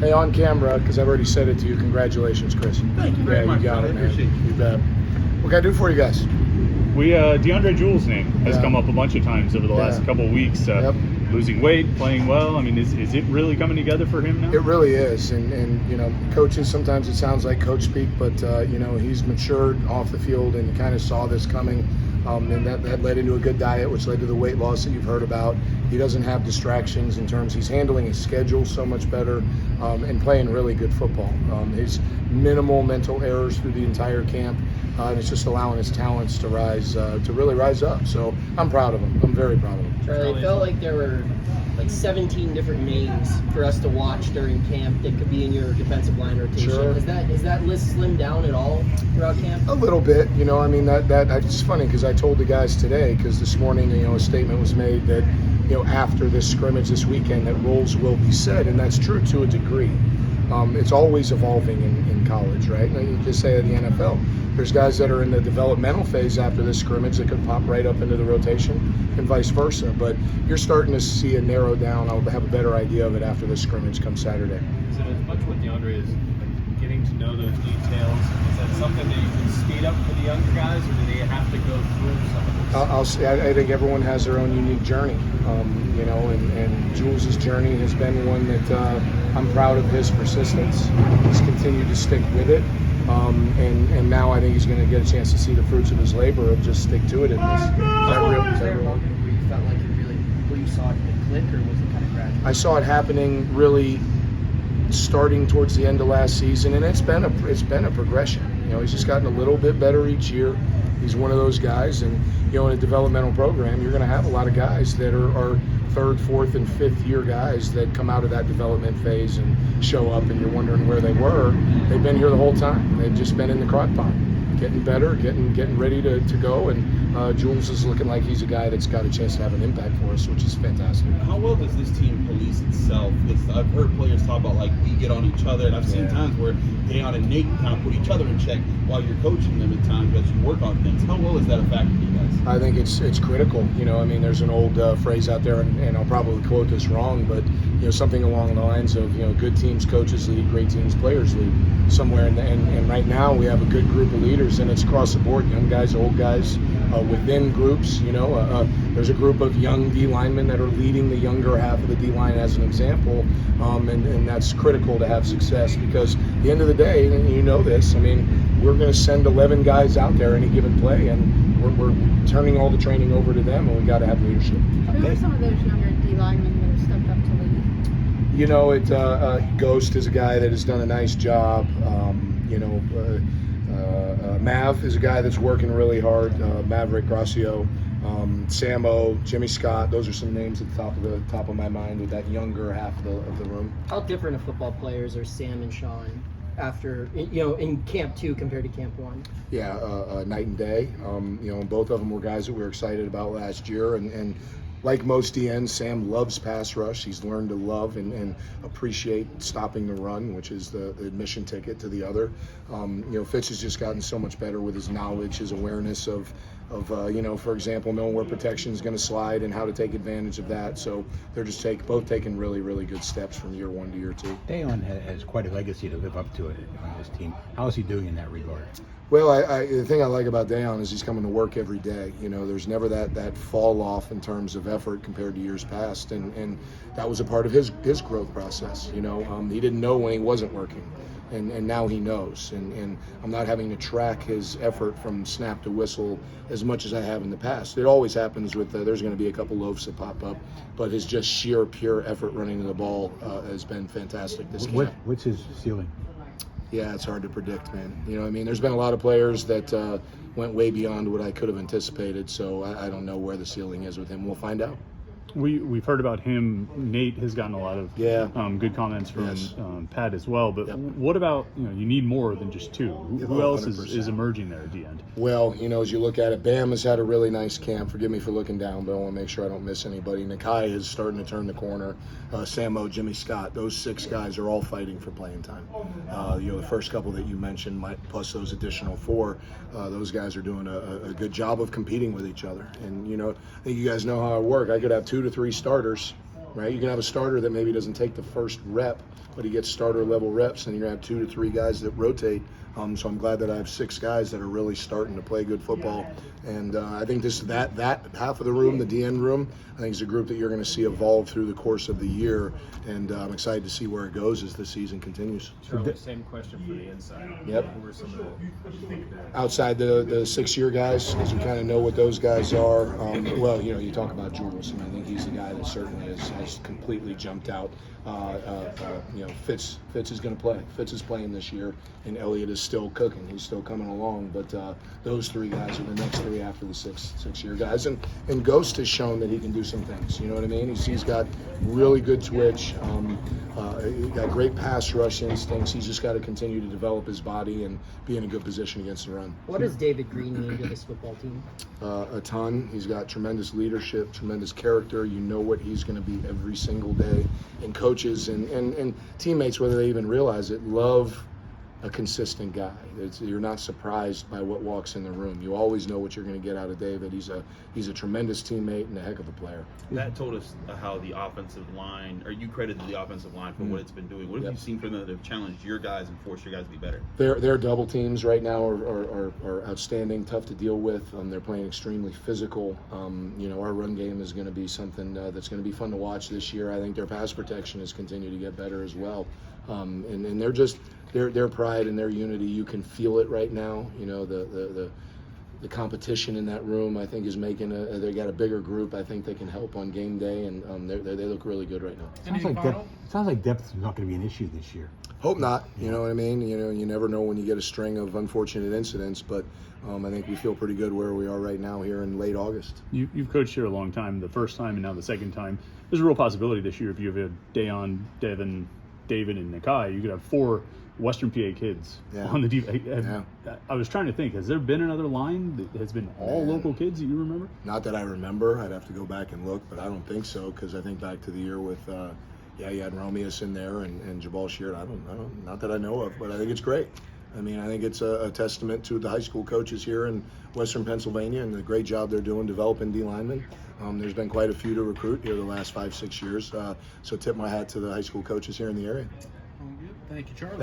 Hey, on camera, because I've already said it to you, congratulations, Chris. Thank you very much. You got I it, man. appreciate it. You bet. What can I do for you guys? DeAndre Jules' name has Yeah. come up a bunch of times over the last couple of weeks. Yep. Losing weight, playing well. I mean, is it really coming together for him now? It really is, and you know, coaches, sometimes it sounds like coach speak, but you know, he's matured off the field and kind of saw this coming, and that led into a good diet, which led to the weight loss that you've heard about. He doesn't have distractions in terms, he's handling his schedule so much better, and playing really good football. His minimal mental errors through the entire camp, and it's just allowing his talents to really rise up. So I'm proud of him. I'm very proud of him. Charlie, it felt like there were like 17 different names for us to watch during camp that could be in your defensive line rotation. Sure. Is that list slimmed down at all throughout camp? A little bit, you know. I mean, that it's funny because I told the guys today, because this morning, you know, a statement was made that, you know, after this scrimmage this weekend, that roles will be set, and that's true to a degree. It's always evolving in college, right? And you just say at the NFL, there's guys that are in the developmental phase after this scrimmage that could pop right up into the rotation, and vice versa. But you're starting to see a narrow down. I'll have a better idea of it after this scrimmage come Saturday. Is it as much what DeAndre is like, getting to know those details? Is that something that you can speed up for the younger guys, or do they have to go through some of this? I'll say I think everyone has their own unique journey, you know, and Jules' journey has been one that I'm proud of his persistence. He's continued to stick with it, and now I think he's going to get a chance to see the fruits of his labor of just stick to it in this. Was there a moment where you felt like where you saw it click, or was it kind of gradual? I saw it happening really starting towards the end of last season, and it's been a progression. You know, he's just gotten a little bit better each year. He's one of those guys, and you know, in a developmental program, you're going to have a lot of guys that are third, fourth, and fifth year guys that come out of that development phase and show up, and you're wondering where they were. They've been here the whole time. They've just been in the crock pot, getting better, getting ready to go. And Jules is looking like he's a guy that's got a chance to have an impact for us, which is fantastic. How well does this team police itself? Because I've heard players talk about like we get on each other, and I've seen times where Deion and Nate kind of put each other in check while you're coaching them at times as you work on things. How well is that a factor for you guys? I think it's critical. You know, I mean, there's an old phrase out there, and I'll probably quote this wrong, but you know, something along the lines of, you know, good teams coaches lead, great teams players lead, somewhere. And right now we have a good group of leaders, and it's across the board, young guys, old guys, within groups. You know, there's a group of young D linemen that are leading the younger half of the D line as an example, and that's critical to have success, because at the end of the day, and you know this, I mean, we're going to send 11 guys out there any given play, and we're turning all the training over to them, and we got to have leadership. Who are some of those younger D linemen that have stepped up to lead? You know, Ghost is a guy that has done a nice job. You know, Mav is a guy that's working really hard. Maverick Gracio, Samo, Jimmy Scott. Those are some names at the top of my mind with that younger half of the room. How different of football players are Sam and Sean after, you know, in camp 2 compared to camp 1? Yeah, night and day. You know, both of them were guys that we were excited about last year, and like most DNs, Sam loves pass rush. He's learned to love and appreciate stopping the run, which is the admission ticket to the other. You know, Fitz has just gotten so much better with his knowledge, his awareness of you know, for example, knowing where protection is going to slide and how to take advantage of that. So they're just both taking really, really good steps from year 1 to year 2. Deion has quite a legacy to live up to it on this team. How is he doing in that regard? Well, the thing I like about Deion is he's coming to work every day. You know, there's never that fall off in terms of effort compared to years past, and that was a part of his growth process. You know, he didn't know when he wasn't working, and now he knows. And I'm not having to track his effort from snap to whistle as much as I have in the past. It always happens with there's going to be a couple loaves that pop up, but his just sheer pure effort running to the ball has been fantastic this camp. What's his ceiling? Yeah, it's hard to predict, man. You know what I mean? There's been a lot of players that went way beyond what I could have anticipated, so I don't know where the ceiling is with him. We'll find out. We've heard about him. Nate has gotten a lot of good comments from Pat as well. But what about, you know, you need more than just 2? Who else is emerging there at the end? Well, you know, as you look at it, Bam has had a really nice camp. Forgive me for looking down, but I want to make sure I don't miss anybody. Nakai is starting to turn the corner. Samo, Jimmy Scott, those 6 guys are all fighting for playing time. You know, the first couple that you mentioned, plus those additional 4, those guys are doing a good job of competing with each other. And, you know, I think you guys know how I work. I could have 2 to 3 starters right? You can have a starter that maybe doesn't take the first rep, but he gets starter level reps, and you're gonna have 2 to 3 guys that rotate. So I'm glad that I have 6 guys that are really starting to play good football. And I think that half of the room, the DN room, I think is a group that you're going to see evolve through the course of the year. And I'm excited to see where it goes as the season continues. Charlie, same question for the inside. Yep. Who are some of the Outside the 6-year guys, because you kind of know what those guys are. Well, you talk about Jules, and I think he's the guy that certainly has completely jumped out. Fitz is going to play. Fitz is playing this year, and Elliott is still cooking. He's still coming along. But those 3 guys are the next 3 after the 6-year guys. And Ghost has shown that he can do some things. You know what I mean? He's got really good twitch. He got great pass rush instincts. He's just got to continue to develop his body and be in a good position against the run. What does David Green mean to this football team? A ton. He's got tremendous leadership, tremendous character. You know what he's going to be every single day. And coaches and teammates, whether they even realize it, love a consistent guy. You're not surprised by what walks in the room. You always know what you're going to get out of David. He's a tremendous teammate and a heck of a player. That told us how the offensive line, or you credited the offensive line for what it's been doing. What have you seen from them that have challenged your guys and forced your guys to be better? Their double teams right now are outstanding, tough to deal with. They're playing extremely physical. Our run game is going to be something that's going to be fun to watch this year. I think their pass protection has continued to get better as well. And they're just their pride and their unity. You can feel it right now. The competition in that room, I think, is making they got a bigger group. I think they can help on game day, and they look really good right now. Sounds like depth is not going to be an issue this year. Hope not. You know what I mean? You never know when you get a string of unfortunate incidents, but I think we feel pretty good where we are right now here in late August. You've coached here a long time, the first time and now the second time. There's a real possibility this year if you have Dayon, Devin, David, and Nakai, you could have 4 Western PA kids on the defense. I was trying to think, has there been another line that has been all local kids that you remember? Not that I remember. I'd have to go back and look, but I don't think so, because I think back to the year with you had Romeus in there and Jabal Sheard. I don't, not that I know of, but I think it's great. I mean, I think it's a testament to the high school coaches here in Western Pennsylvania and the great job they're doing developing D linemen. There's been quite a few to recruit here the last 5-6 years. So tip my hat to the high school coaches here in the area. Thank you, Charlie.